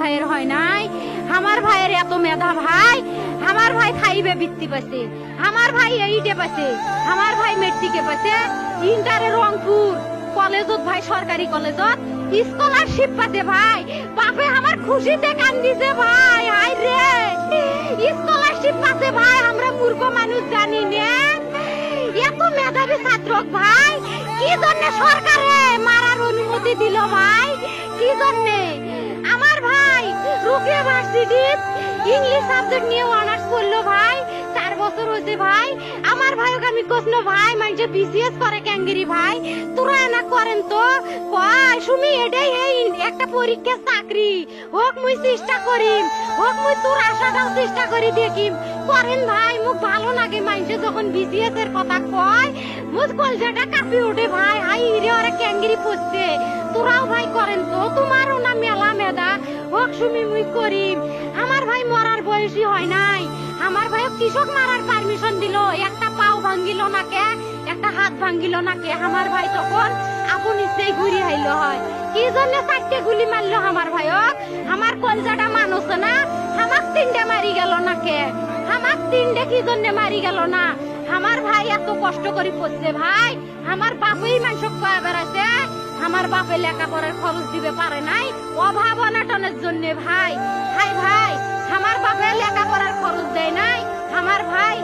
ভাইয়ের হয় নাই, আমার ভাইয়ের এত মেধা ভাই, আমার ভাই খাইবে বৃত্তি পাইছে, আমার ভাই এইটে পাইছে, আমার ভাই মেট্রিকে পাইছে, ইন্টারে রংপুর কলেজত ভাই সরকারি কলেজত স্কলারশিপ পাইছে ভাই, বাপে আমার খুশিতে কান্দিছে ভাই, হাই রে স্কলারশিপ পাইছে ভাই, আমরা মূর্খ মানুষ জানি না এত মেধাবী ছাত্র ভাই, কি জন্য সরকারে মারার অনুমতি দিল ভাই, কি জন্য? আমার ভাই রুকিয়া ভার্সিটির ইংলিশ সাবজেক্ট নিয়ে অনার্স করলো ভাই, 4 বছর হয়েছে ভাই, আমার ভাইকে আমি কইল ভাই মানে বিসিএস করে ক্যাঙ্গেরি ভাই, তোরা না করেন তো কয় সুমি এটাই এই একটা পরীক্ষা চাকরি হোক মুই চেষ্টা করিম, হোক মুই তোর আশাটাও চেষ্টা করি দেখিম, করেন ভাই মুখ ভালো লাগে মানুষে যখন বিসিএস এর কথা কয়, মুখ কলজাটা কাঁপি ওঠে ভাই, হাই রে ওরা ক্যাঙ্গেরি পড়ছে, তোরাও ভাই করেন তো, তোমারও না মেলা মেধা, হোক সুমি মুই করিম। আমার ভাই মরার বয়সী হয় নাই, আমার ভাই কৃষক মারার পারমিশন দিল, একটা পাও ভাঙ্গিল না কে, একটা হাত ভাঙ্গিল না কে, আমার ভাই তখন আপন ইচ্ছেই ঘুরি আইলো হয়, কি জন্য 4টে গুলি মারলো আমার ভাইক, আমার কলজাটা মানুষ না, আমার 3টে মারি গেল না কে, আমার 3টে কি জন্য মারি গেল না, আমার ভাই এত কষ্ট করে পড়ছে ভাই, আমার বাপই মানুষ কয়ে বেড়াচ্ছে, আমার বাপে লেখাপড়ার খরচ দিবে পারে নাই, অভাব অনাটনের জন্য ভাই, হাই ভাই আমার বাপে লেখাপড়ার খরচ দেয় নাই, আমার ভাই